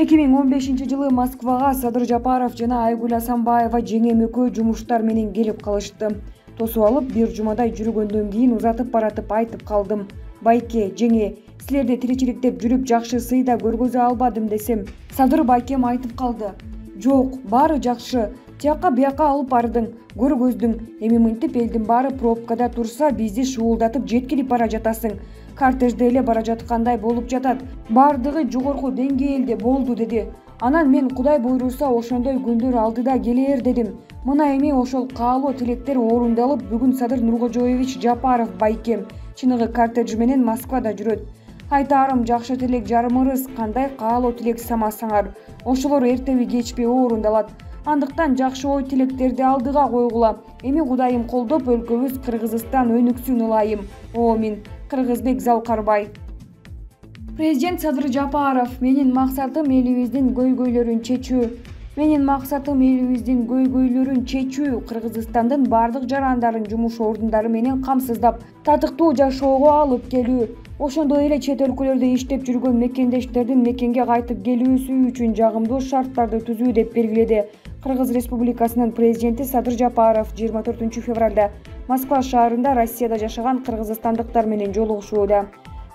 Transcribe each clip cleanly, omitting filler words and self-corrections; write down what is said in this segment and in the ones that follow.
...2015-жылы Москвага Садыр Жапаров жана Айгүл Асанбаева жеңем экөө жумуштар менен келип калышты. Тосуп алып, бир жумадай жүргөндөн кийин узатып баратып айтып калдым: «Байке, жеңе, силерди тиричиликтеп жүрүп жакшы сыйда көргөзө албадым» десем, Садыр байкем айтып калды: «Жок, баары жакшы. Тияка бияка алып бардың, көргөздүң. Эми мынтип элдин баары пробкада турса, бизди шуулдатып жеткирип бара жатасың. Кортежде эле бара жаткандай болуп жатат. Баардыгы жогорку деңгээлде болду» деди. Анан мен Кудай буйруса ошондой күндөр алдыда келээр дедим. Мына эми ошол каалоо тилектер орундалып, бүгүн Садыр Нуркожоевич Жапаров байкем чыныгы кортеж менен Москвада жүрөт. Айтаарым, жакшы тилек жарымырыз, кандай каалоо тилек самасаңар, ошолор эртеби кечпей орундалат. Андыктан жакшы ой тилектерди алдыга койгула. Эми Кудайым колдоп, өлкөбүз Кыргызстан өнүксүн ылайым. Омин. Кыргызбек Залкарбай. Президент Садыр Жапаров: «Менин максатым элибиздин көйгөйлөрүн чечүү. Кыргызстандын бардык жарандарын жумуш ордундары менен камсыздап, татыктуу жашоого алып келүү. Ошондой эле чет өлкөлөрдө иштеп жүргөн мекендештердин мекенге кайтып келүүсү үчүн жагымдуу шарттарды түзүү», деп белгиледи Кыргыз Республикасынын президенти Садыр Жапаров 24 февралда Москва шаарында Россияда жашаган кыргызстандыктар менен жолугушууда.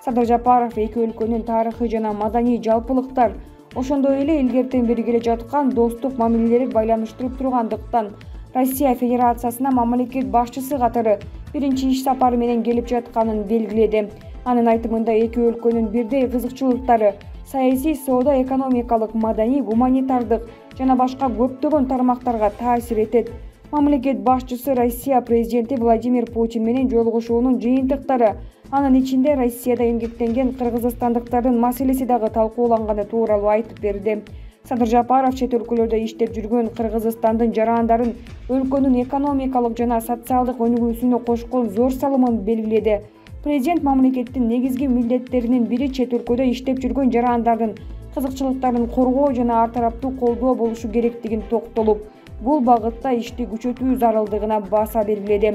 Садыр Жапаров эки өлкөнүн тарыхый жана маданий жалпылыктар, ошондой эле илгертен бери келе жаткан достук мамилелери байланыштырып тургандыктан Россия Федерациясына мамлекет башчысы катары биринчи иш сапары менен келип жатканын белгиледи. Анын айтымында эки өлкөнүн бирдей кызыкчылыктары саясий, соода-экономикалык, маданий, гуманитардык жана башка көптөгөн тармактарга таасир этет. Мамлекет башчысы Россия президенти Владимир Путин менен жолугушуунун жыйынтыктары, анын ичинде Россияда эмгектенген кыргызстандыктардын маселеси дагы талкууланганы тууралуу айтып берди. Садыр Жапаров чет өлкөлөрдө иштеп жүргөн Кыргызстандын жарандарын өлкөнүн экономикалык жана социалдык өнүгүүсүнө кошкон зор салымын белгиледи. Президент мамлекеттин негизги милдеттеринин бири чет өлкөдө иштеп жүргөн жарандардын кызыкчылыктарын коргоо жана ар тараптуу колдоо болушу керектигин токтолуп, бул багытта ишти күчөтүү зарылдыгына баса белгиледи.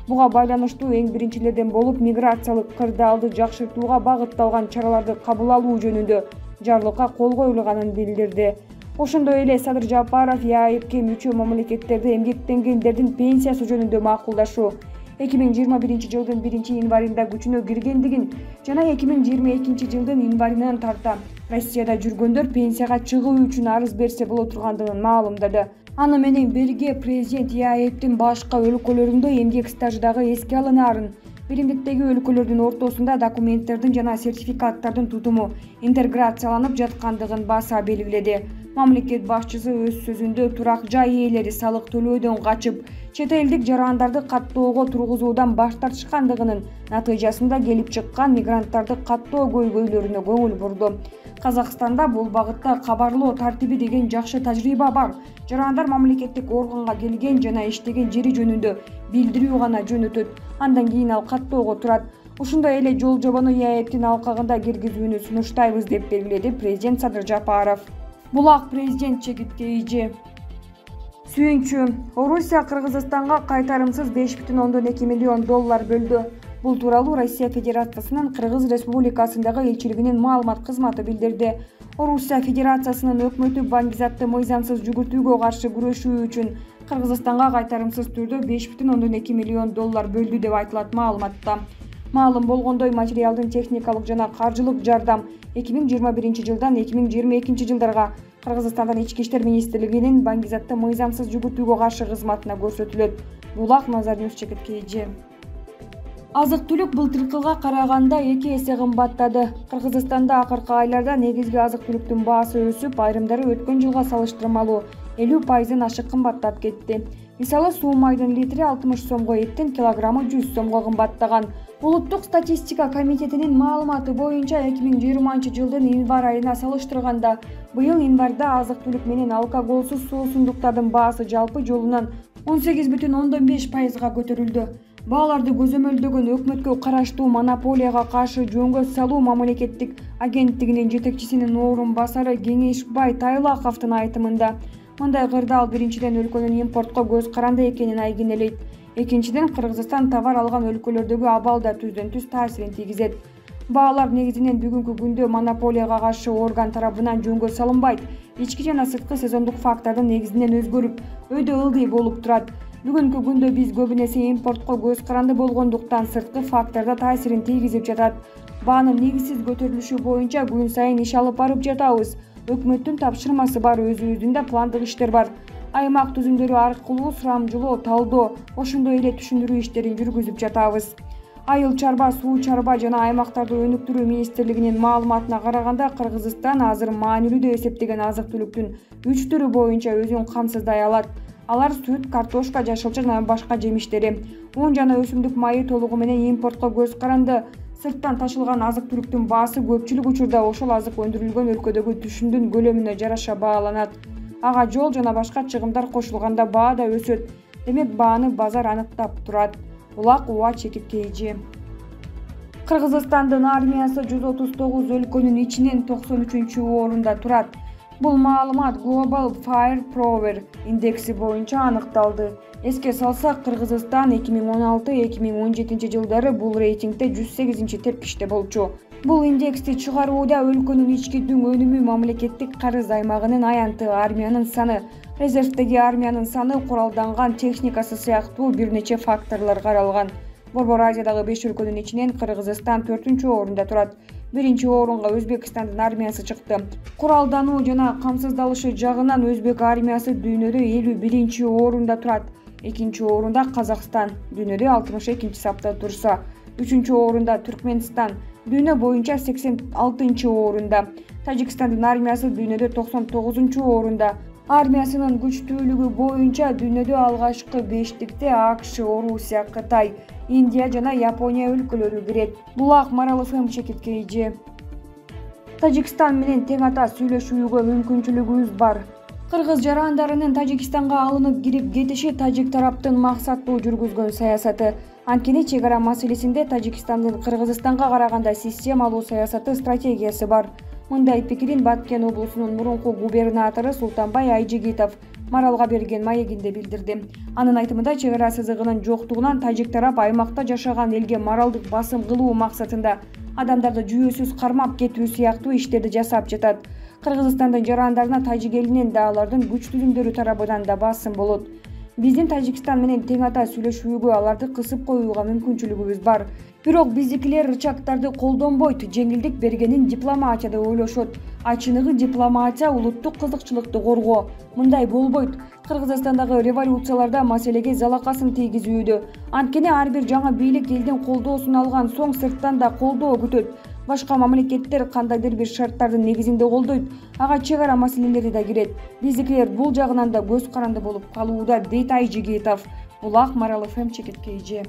Буга байланыштуу эң биринчилерден болуп миграциялык кырдаалды жакшыртууга багытталган чараларды кабыл алуу жөнүндө жарлыкка кол коюлганын билдирди. Ошондой эле Садыр Жапаров ЕАЭБке мүчө мамлекеттерде эмгектенгендердин пенсиясы жөнүндө макулдашуу 2021 жылдын 1-январында күчүнө киргендигин жана 2022 жылдын январынан тарта Россияда жүргөндөр пенсияга чыгуу үчүн арыз берсе боло тургандыгын маалымдады. Аны менен бирге президент ЕАЭБтин башка өлкөлөрүндө эмгек стажы дагы эске алынаарын, биримдиктеги өлкөлөрдүн ортосунда документтердин жана сертификаттардын тутуму интеграцияланып жаткандыгын баса белгиледи. Мамлекет башчысы өз сөзүндө турак жай ээлери салык төлөөдөн качып, чет элдик жарандарды каттоого тургузуудан баш тартышкандыгынын натыйжасында келип чыккан мигранттарды каттоо көйгөйлөрүнө көңүл бурду. Казакстанда бул багытта кабарлоо тартиби деген жакшы тажрыйба бар. Жарандар мамлекеттик органга келген жана иштеген жери жөнүндө билдирүү гана жөнөтөт. Андан кийин ал каттоого турат. Ушундай эле жол жобону ЕАЭБтин алкагында киргизүүнү сунуштайбыз, деп белгиледи президент Садыр Жапаров. Булак президент чегитке ийже. Сүйүнчү. Орусия Кыргызстанга кайтарымсыз 5,2 миллион доллар бөлдү. Бул тууралуу Россия Федерациясынын Кыргыз Республикасындагы элчилигинин маалымат кызматы билдирди. Орусия Федерациясынын өкмөтү баңгизатты мыйзамсыз жүгүртүүгө каршы күрөшүү үчүн Кыргызстанга кайтарымсыз түрдө 5,2 миллион доллар бөлдү деп айтылат маалыматта. Маалым болгондой, материалдын техникалык жана каржылык жардам 2021 жылдан 2022 жылдарга Кыргызстандын Ички иштер министрлигинин баңгизатты мыйзамсыз жүгүртүүгө каршы кызматына көрсөтүлөт. Булак Назар Ньюс чекитке ийже. Азык-түлүк былтыркыга караганда 2 эсе кымбаттады. Кыргызстанда акыркы айларда негизги азык-түлүктүн баасы өсүп, айрымдары өткөн жылга салыштырмалуу 50% ашык кымбаттап кетти. Мисалы, суу майдын литри 60 сомго, эттин килограммы 100 сомго кымбаттаган. Улуттук статистика комитетинин маалыматы боюнча 2020 жылдын январь айына салыштырганда быйыл январда азык-түлүк менен алкоголсуз суусундуктардын баасы жалпы жолунан 18,5%га көтөрүлдү. Бааларды көзөмөлдөгөн өкмөткө караштуу монополияга каршы жөнгө салуу мамлекеттик агенттигинин жетекчисинин орун басары Кеңешбай Тайлаковдун айтымында, мындай кырдаал биринчиден өлкөнүн импортко көз каранды экенин айгинелейт. Экинчиден, Кыргызстан товар алган өлкөлөрдөгү абалда түздөн-түз таасирин тийгизет. Баалар негизинен бүгүнкү күндө монополияга каршы орган тарабынан жөнгө салынбайт. Ички жана сырткы сезондук фактордун негизинен өзгөрүп, өйдө ылдый болуп турат. Бүгүнкү күндө биз көбүн эсе импортко көз каранды болгондуктан сырткы факторда таасирин тийгизип жатат. Баанын негизсиз көтөрүлүшү боюнча күн сайын иш алып барып жатабыз. Өкмөттүн тапшырмасы бар, өзүбүздүн да пландык иштер бар. Аймак түзүмдөрү аркылуу сурамжылоо, талдоо, ошондой эле түшүндүрүү иштерин жүргүзүп жатабыз. Айыл чарба, суу чарба жана аймактарды өнүктүрүү министрлигинин маалыматына караганда, Кыргызстан азыр маанилүү деп эсептеген азык-түлүктүн 3 түрү боюнча өзүн камсыздай алат. Алар сүт, картошка, жашылча жана башка жемиштери. Un жана өсүмдүк майы толугу менен импортко көз каранды. Сырттан ташылган азык-түлүктүн баасы көпчүлүк учурда ошол азык өндүрүлгөн өлкөдөгү түшүмдүн көлөмүнө жараша бааланат. Ага жол жана башка чыгымдар кошулганда баа да өсөт. Демек бааны базар аныктап турат. Улак УА чекиткейчи. Кыргызстандын армиясы 139 өлкөнүн ичинен 93-орунда турат. Бул маалымат Global Firepower индекси боюнча аныкталды. Эске салсак, Кыргызстан 2016-2017 жылдары бул рейтингде 108-тепкичте болчу. Бул индексти чыгарууда өлкөнүн ички дүң өнүмү, мамлекеттик карыз аймагынын аянты, армиянын саны, резервдеги армиянын саны, куралданган техникасы сыяктуу бир нече факторлор каралган. Борбор Азиядагы 5 өлкөнүн ичинен Кыргызстан 4-орунда турат. 1-орунга Өзбекстандын армиясы чыкты. Куралдануу жана камсыздалышы жагынан Өзбек армиясы дүйнөдө 51-орунда турат. 2-орунда Казакстан дүйнөдө 62-сапта турса, 3-орунда Түркмөнстан дүйнө боюнча 86-орунда. Тажикстандын армиясы дүйнөдө 99-орунда. Армиясынын күчтүүлүгү боюнча дүйнөдө алгачкы 5-тикте АКШ, Орусия, Кытай, Индия жана Япония өлкөлөрү кирет. Булак Марал ФМ чекиткейчи. Тажикстан менен тең ата сүйлөшүүгө мүмкүнчүлүгүбүз бар. Кыргыз жарандарынын Тажикстанга алынып кирип кетиши тажик тараптын максаттуу жүргүзгөн саясаты. Анткени чек ара маселесинде Тажикстандын Кыргызстанга караганда системалуу саясаты, стратегиясы бар. Мындай пикирин Баткен облусунун мурунку губернатору Султанбай Айжигитов Маралга берген маегинде билдирди. Анын айтымында, чек ара сызыгынын жоктугунан тажик тарап аймакта жашаган элге моралдык басым кылуу максатында адамдарды жүйөсүз кармап кетүү сыяктуу иштерди жасап жатат. Кыргызстандын жарандарына тажик элинен да, алардын күч түзүмдөрү тарабынан да басым болот. Биздин Тажикстан менен тең ата сүйлөшүүгө, аларды кысып коюуга мүмкүнчүлүгүбүз бар. Бирок биздикилер рычагтарды колдонбойт, жеңилдик бергенин дипломатия деп ойлошот. Ачыныгы дипломатия улуттук кызыкчылыкты коргоо. Мындай болбойт. Кыргызстандагы революцияларда маселеге залакасын тийгизүүдө. Анткени ар бир жаңы бийлик элдин колдоосун алган соң сырттан да колдоо күтөт. Башка мамлекеттер кандайдыр бир шарттардын негизинде колдойт. Ага чек ара маселелери да кирет. Биздикилер бул жагынан да көз каранды болуп калууда, дейт Айжигитов. Булак Марал ФМ чекиткейчи.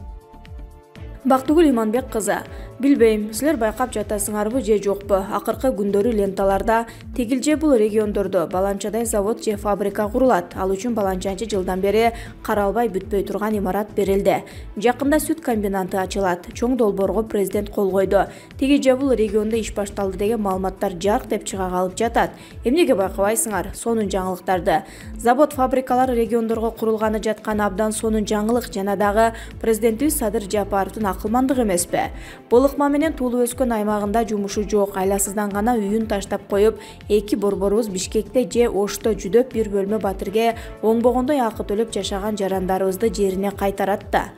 Бактыгүл Иманбек кызы. Билбейм, силер байкап жатасыңарбы же жокпу? Акыркы күндөрү ленталарда тигил же бул региондордо баланчадай завод же фабрика курулат. Ал үчүн баланчанчы жылдан бери каралбай бүтпөй турган имарат берилди. Жакында сүт комбинаты ачылат. Чоң долбоорго президент кол койду. Тиги же бул региондо иш башталды деген маалыматтар жарк деп чыга калып жатат. Эмнеге байкабайсыңар сонун жаңылыктарды? Завод фабрикалар региондорго курулганы жаткан абдан сонун жаңылык жана дагы президентибиз Садыр Жапаровдун акылмандыгы эмеспи? Болыкма менен туулуп өскөн аймагында жумушу жок, айласыздан гана үйүн таштап коюп, эки борборубуз Бишкекте же Ошто жүдөп бир бөлмө батирге оңбогондой акы төлөп жашаган жарандарыбызды жерине кайтарат да.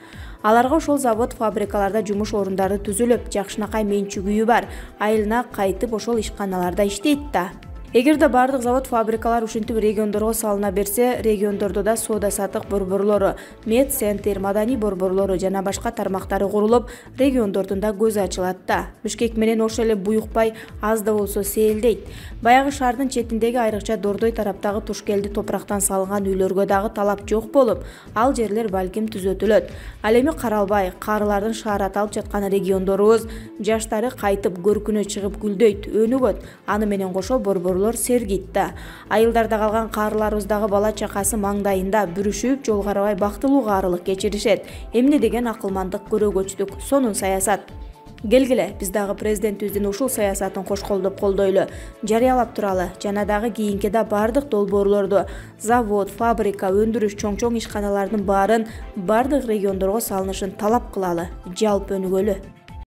Аларга ошол завод фабрикаларда жумуш орундары түзүлүп, жакшынакай менчик үйү бар, айылына кайтып ошол ишканаларда иштейт да. Эгерде бардык завод фабрикалар ушинтип региондорго салына берсе, региондордо да соода саттык борборлору, мед центр, маданий борборлору жана башка тармактары курулуп, региондордун да көзү ачылат да. Бишкек менен ошол эле буюкпай аз да болсо сейилдейт. Баягы шаардын четиндеги, айрыкча Дордой тараптагы тушкелди топурактан салынган үйлөргө дагы талап жок болуп, ал жерлер балким түзөтүлөт. Ал эми каралбай, каарылардын шаарат алып жаткан региондорубуз жаштары кайтып көркүнө чыгып гүлдөйт, өнүгөт. Аны менен кошо борборлор сергит да. Айылдарда калган каарыларыбыздагы бала чакасы маңдайында бүрүшүп, жол карабай бактылуу каарылык кечиришет. Эмне деген акылмандык көрөгөчтүк, сонун саясат. Келгиле, биз дагы президентибиздин ушул саясатын кош колдоп колдойлу, жарыялап туралы, жана дагы кийинкиде бардык долбоорлорду, завод, фабрика, өндүрүш, чоң ишканалардын баарын бардык региондорго салынышын талап кылалы, жалпы өнүгөлү.